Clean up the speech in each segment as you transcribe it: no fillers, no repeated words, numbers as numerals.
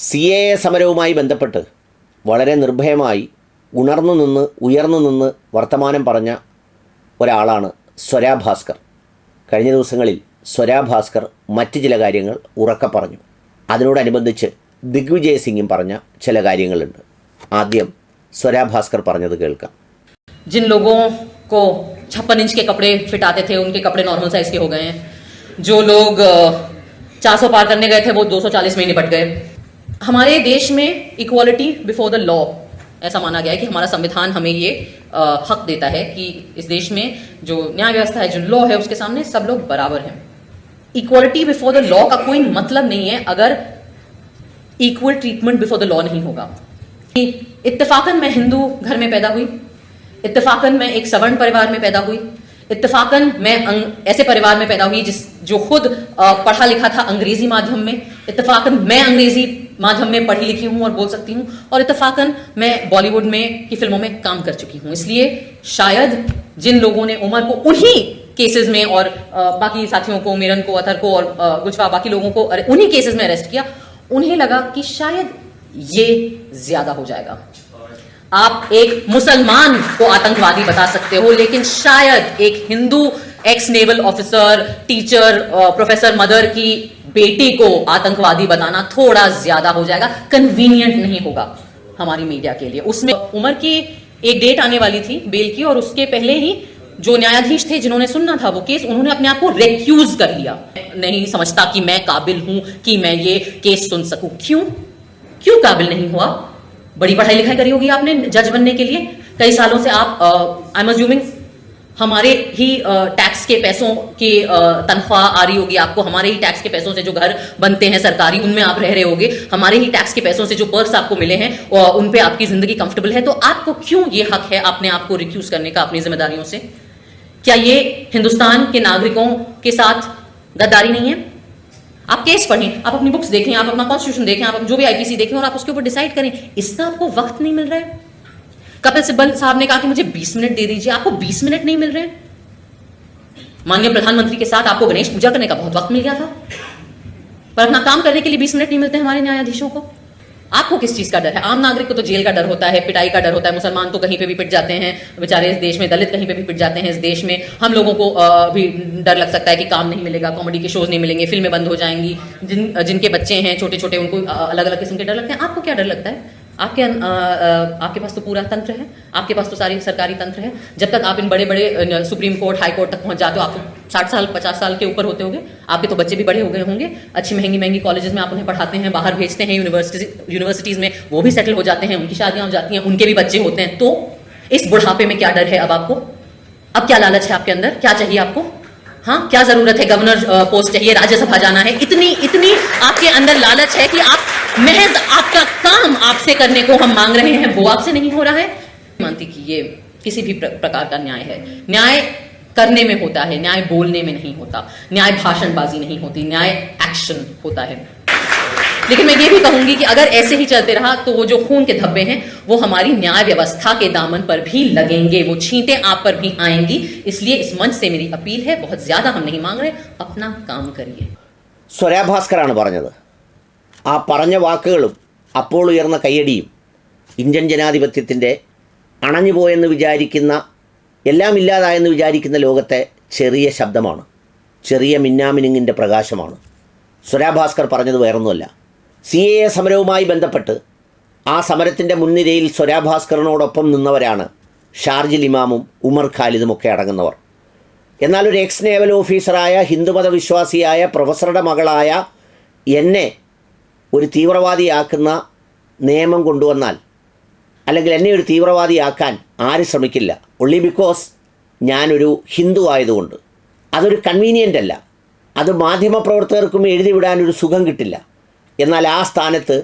CAA സമരവുമായി ബന്ധപ്പെട്ട് വളരെ നിർഭയമായി ഉയർന്നു നിന്ന് വർത്തമാനം പറഞ്ഞ ഒരാളാണ് സ്വരാ ഭാസ്കർ. കഴിഞ്ഞ ദിവസങ്ങളിൽ സ്വരാ ഭാസ്കർ മറ്റ് ചില കാര്യങ്ങൾ ഉറക്കെ പറഞ്ഞു. അതിനോടനുബന്ധിച്ച് ദിഗ്വിജയ് സിംഗും പറഞ്ഞ ചില കാര്യങ്ങളുണ്ട്. ആദ്യം स्वरा भास्कर പറഞ്ഞത് കേൾക്കാം. जिन लोगों को 56 इंच के कपड़े फिट आते थे उनके कपड़े नॉर्मल साइज के हो गए हैं. जो लोग 400 पार करने गए थे वो 240 में निपट गए. हमारे देश में इक्वालिटी बिफोर द लॉ ऐसा माना गया है कि हमारा संविधान हमें ये हक देता है कि इस देश में जो न्याय व्यवस्था है, जो लॉ है, उसके सामने सब लोग बराबर हैं. इक्वालिटी बिफोर द लॉ का कोई मतलब नहीं है अगर equal treatment before the law नहीं होगा. इत्तेफाकन मैं हिंदू घर में पैदा हुई, इत्तेफाकन मैं एक सवर्ण परिवार में पैदा हुई, इत्तेफाकन मैं ऐसे परिवार में पैदा हुई जो खुद पढ़ा लिखा था अंग्रेजी माध्यम में. इत्तेफाकन मैं अंग्रेजी माध्यम में पढ़ी लिखी हूं और बोल सकती हूं, और इत्तेफाकन मैं बॉलीवुड में की फिल्मों में काम कर चुकी हूं. इसलिए शायद जिन लोगों ने उमर को उन्हीं केसेस में और बाकी साथियों को, मिरन को, अतर को और गुजवा बाकी लोगों को उन्हीं केसेस में अरेस्ट किया, उन्हें लगा कि शायद ये ज्यादा हो जाएगा. आप एक मुसलमान को आतंकवादी बता सकते हो, लेकिन शायद एक Hindu x naval officer, teacher, professor mother की बेटी को आतंकवादी बताना थोड़ा ज्यादा हो जाएगा, कन्वीनियंट नहीं होगा हमारी मीडिया के लिए. उसमें उमर की एक डेट आने वाली थी बेल की, और उसके पहले ही जो न्यायाधीश थे जिन्होंने सुनना था वो केस, उन्होंने अपने आप को रेक्यूज कर लिया. नहीं समझता कि मैं काबिल हूं कि मैं ये केस सुन सकूं. क्यों काबिल नहीं हुआ? बड़ी पढ़ाई लिखाई करी होगी आपने जज बनने के लिए. कई सालों से आप आई एम अज्यूमिंग हमारे ही टैक्स के पैसों की तनख्वाह आ रही होगी आपको. हमारे ही टैक्स के पैसों से जो घर बनते हैं सरकारी, उनमें आप रह रहे होगे. हमारे ही टैक्स के पैसों से जो पर्क्स आपको मिले हैं उन पे आपकी जिंदगी कंफर्टेबल है. तो आपको क्यों ये हक है अपने आप को रिक्यूज करने का अपनी जिम्मेदारियों से? क्या ये हिंदुस्तान के नागरिकों के साथ गद्दारी नहीं है? आप केस पढ़ें, आप अपनी बुक्स देखें, आप अपना कॉन्स्टिट्यूशन देखें, आप जो भी IPC देखें, और आप उसके ऊपर डिसाइड करें. इसका आपको वक्त नहीं मिल रहा है. कपिल सिब्बल साहब ने कहा कि मुझे 20 मिनट दे दीजिए. आपको 20 मिनट नहीं मिल रहे हैं. माननीय प्रधानमंत्री के साथ आपको गणेश पूजा करने का बहुत वक्त मिल गया था, पर अपना काम करने के लिए 20 मिनट नहीं मिलते हमारे न्यायाधीशों को. आपको किस चीज का डर है? आम नागरिक को तो जेल का डर होता है, पिटाई का डर होता है. मुसलमान तो कहीं पे भी पिट जाते हैं बेचारे इस देश में, दलित कहीं पे भी पिट जाते हैं इस देश में. हम लोगों को भी डर लग सकता है कि काम नहीं मिलेगा, कॉमेडी के शोज नहीं मिलेंगे, फिल्में बंद हो जाएंगी. जिनके बच्चे हैं छोटे छोटे, उनको अलग अलग किस्म के डर लगते हैं. आपको क्या डर लगता है? आपके पास तो पूरा तंत्र है, आपके पास तो सारी सरकारी तंत्र है. जब तक आप इन बड़े बड़े सुप्रीम कोर्ट, हाई कोर्ट तक पहुंच जाते हो, आपको 60 साल 50 साल के ऊपर होते होंगे. आपके तो बच्चे भी बड़े हो गए होंगे. अच्छी महंगी कॉलेजेस में आप उन्हें पढ़ाते हैं, बाहर भेजते हैं, यूनिवर्सिटीज में वो भी सेटल हो जाते हैं, उनकी शादियां हो जाती हैं, उनके भी बच्चे होते हैं. तो इस बुढ़ापे में क्या डर है अब आपको? अब क्या लालच है आपके अंदर? क्या चाहिए आपको? हाँ, क्या जरूरत है? गवर्नर पोस्ट चाहिए, राज्यसभा जाना है. इतनी आपके अंदर लालच है कि आप महज आपका काम आपसे करने को हम मांग रहे हैं, वो आपसे नहीं हो रहा है. मानती कि ये किसी भी प्रकार का न्याय है. न्याय करने में होता है, न्याय बोलने में नहीं होता. न्याय भाषणबाजी नहीं होती, न्याय एक्शन होता है. लेकिन मैं ये भी कहूंगी कि अगर ऐसे ही चलते रहा तो वो जो खून के धब्बे हैं वो हमारी न्याय व्यवस्था के दामन पर भी लगेंगे, वो छींटे आप पर भी आएंगी. इसलिए इस मंच से मेरी अपील है, बहुत ज्यादा हम नहीं मांग रहे, अपना काम करिए. സ്വരാ ഭാസ്കറാണ് പറഞ്ഞത്. ആ പറഞ്ഞ വാക്കുകളും അപ്പോൾ ഉയർന്ന കയ്യടിയും ഇന്ത്യൻ ജനാധിപത്യത്തിൻ്റെ അണഞ്ഞുപോയെന്ന് വിചാരിക്കുന്ന, എല്ലാം ഇല്ലാതായെന്ന് വിചാരിക്കുന്ന ലോകത്തെ ചെറിയ ശബ്ദമാണ്, ചെറിയ മിന്നാമിനുങ്ങിൻ്റെ പ്രകാശമാണ്. സ്വരാ ഭാസ്കർ പറഞ്ഞത് വേറൊന്നുമല്ല. CAA സമരവുമായി ബന്ധപ്പെട്ട് ആ സമരത്തിൻ്റെ മുൻനിരയിൽ സ്വരാ ഭാസ്കറിനോടൊപ്പം നിന്നവരാണ് ഷാർജിൽ ഇമാമും ഉമർ ഖാലിദുമൊക്കെ അടങ്ങുന്നവർ. എന്നാൽ ഒരു എക്സ് നേവൽ ഓഫീസറായ ഹിന്ദുമത വിശ്വാസിയായ പ്രൊഫസറുടെ മകളായ എന്നെ ഒരു തീവ്രവാദിയാക്കുന്ന നിയമം കൊണ്ടുവന്നാൽ, അല്ലെങ്കിൽ എന്നെ ഒരു തീവ്രവാദിയാക്കാൻ ആര് ശ്രമിക്കില്ല, ഒൺലി ബിക്കോസ് ഞാനൊരു ഹിന്ദു ആയതുകൊണ്ട്. അതൊരു കൺവീനിയൻ്റ് അല്ല, അത് മാധ്യമപ്രവർത്തകർക്കും എഴുതി വിടാനൊരു സുഖം കിട്ടില്ല. എന്നാൽ ആ സ്ഥാനത്ത്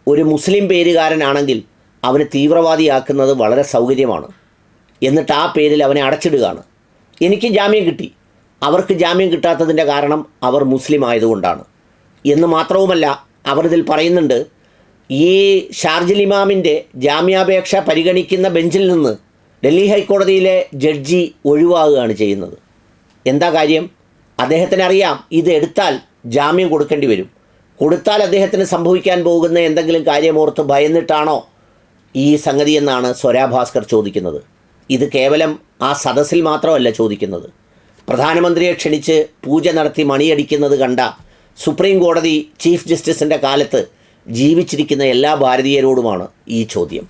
ഒരു മുസ്ലിം പേരുകാരനാണെങ്കിൽ അവനെ തീവ്രവാദിയാക്കുന്നത് വളരെ സൗകര്യമാണ്. എന്നിട്ട് ആ പേരിൽ അവനെ അടച്ചിടുകയാണ്. എനിക്ക് ജാമ്യം കിട്ടി, അവർക്ക് ജാമ്യം കിട്ടാത്തതിൻ്റെ കാരണം അവർ മുസ്ലിം ആയതുകൊണ്ടാണ് എന്ന് മാത്രവുമല്ല, അവർ ഇതിൽ പറയുന്നുണ്ട്, ഈ ഷാർജിൽ ഇമാമിൻ്റെ ജാമ്യാപേക്ഷ പരിഗണിക്കുന്ന ബെഞ്ചിൽ നിന്ന് ഡൽഹി ഹൈക്കോടതിയിലെ ജഡ്ജി ഒഴിവാകുകയാണ് ചെയ്യുന്നത്. എന്താ കാര്യം? അദ്ദേഹത്തിനറിയാം ഇത് എടുത്താൽ ജാമ്യം കൊടുക്കേണ്ടി വരും. കൊടുത്താൽ അദ്ദേഹത്തിന് സംഭവിക്കാൻ പോകുന്ന എന്തെങ്കിലും കാര്യമോർത്ത് ഭയന്നിട്ടാണോ ഈ സംഗതി എന്നാണ് സ്വരാ ഭാസ്കർ ചോദിക്കുന്നത്. ഇത് കേവലം ആ സദസ്സിൽ മാത്രമല്ല ചോദിക്കുന്നത്. പ്രധാനമന്ത്രിയെ ക്ഷണിച്ച് പൂജ നടത്തി മണിയടിക്കുന്നത് കണ്ട സുപ്രീം കോടതി ചീഫ് ജസ്റ്റിസിൻ്റെ കാലത്ത് ജീവിച്ചിരിക്കുന്ന എല്ലാ ഭാരതീയരോടുമാണ് ഈ ചോദ്യം.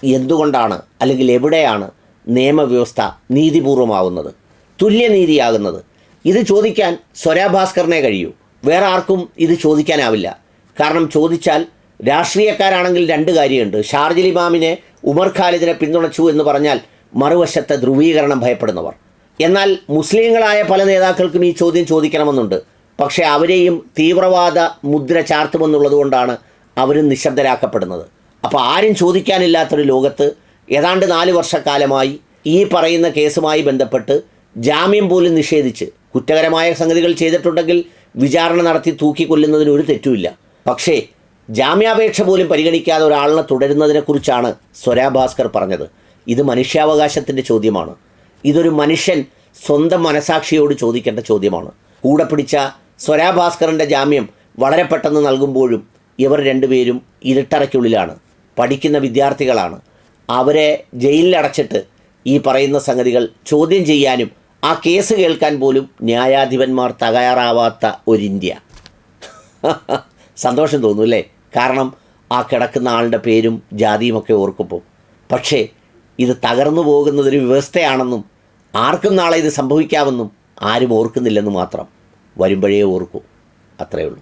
എന്തുകൊണ്ടാണ് അല്ലെങ്കിൽ എവിടെയാണ് നിയമവ്യവസ്ഥ നീതിപൂർവമാകുന്നത്, തുല്യനീതിയാകുന്നത്? ഇത് ചോദിക്കാൻ സ്വരാ ഭാസ്കറിനെ കഴിയൂ. വേറെ ആർക്കും ഇത് ചോദിക്കാനാവില്ല. കാരണം ചോദിച്ചാൽ രാഷ്ട്രീയക്കാരാണെങ്കിൽ രണ്ട് കാര്യമുണ്ട്. ഷാർജിൽ ഇമാമിനെ ഉമർ ഖാലിദിനെ പിന്തുണച്ചു എന്ന് പറഞ്ഞാൽ മറുവശത്തെ ധ്രുവീകരണം ഭയപ്പെടുന്നവർ. എന്നാൽ മുസ്ലിങ്ങളായ പല നേതാക്കൾക്കും ഈ ചോദ്യം ചോദിക്കണമെന്നുണ്ട്. പക്ഷേ അവരെയും തീവ്രവാദ മുദ്ര ചാർത്തുമെന്നുള്ളതുകൊണ്ടാണ് അവരും നിശബ്ദരാക്കപ്പെടുന്നത്. അപ്പോൾ ആരും ചോദിക്കാനില്ലാത്തൊരു ലോകത്ത് ഏതാണ്ട് 4 വർഷക്കാലമായി ഈ പറയുന്ന കേസുമായി ബന്ധപ്പെട്ട് ജാമ്യം പോലും നിഷേധിച്ച്, കുറ്റകരമായ സംഗതികൾ ചെയ്തിട്ടുണ്ടെങ്കിൽ വിചാരണ നടത്തി തൂക്കിക്കൊല്ലുന്നതിന് ഒരു തെറ്റുമില്ല. പക്ഷേ ജാമ്യാപേക്ഷ പോലും പരിഗണിക്കാതെ ഒരാളിനെ തുടരുന്നതിനെക്കുറിച്ചാണ് സ്വരാ ഭാസ്കർ പറഞ്ഞത്. ഇത് മനുഷ്യാവകാശത്തിൻ്റെ ചോദ്യമാണ്. ഇതൊരു മനുഷ്യൻ സ്വന്തം മനസാക്ഷിയോട് ചോദിക്കേണ്ട ചോദ്യമാണ്. കൂടെ പിടിച്ച സ്വരാ ഭാസ്കറിൻ്റെ ജാമ്യം വളരെ പെട്ടെന്ന് നൽകുമ്പോഴും ഇവർ രണ്ടുപേരും ഇരുട്ടറയ്ക്കുള്ളിലാണ്, പഠിക്കുന്ന വിദ്യാർത്ഥികളാണ്. അവരെ ജയിലിലടച്ചിട്ട് ഈ പറയുന്ന സംഗതികൾ ചോദ്യം ചെയ്യാനും ആ കേസ് കേൾക്കാൻ പോലും ന്യായാധിപന്മാർ തയ്യാറാവാത്ത ഒരു ഇന്ത്യ. സന്തോഷം തോന്നും അല്ലേ? കാരണം ആ കിടക്കുന്ന ആളുടെ പേരും ജാതിയുമൊക്കെ ഓർക്കുമ്പോൾ. പക്ഷേ ഇത് തകർന്നു പോകുന്നതൊരു വ്യവസ്ഥയാണെന്നും ആർക്കും നാളെ ഇത് സംഭവിക്കാമെന്നും ആരും ഓർക്കുന്നില്ലെന്ന് മാത്രം. വരുമ്പോഴേ ഓർക്കൂ. അത്രയേ ഉള്ളൂ.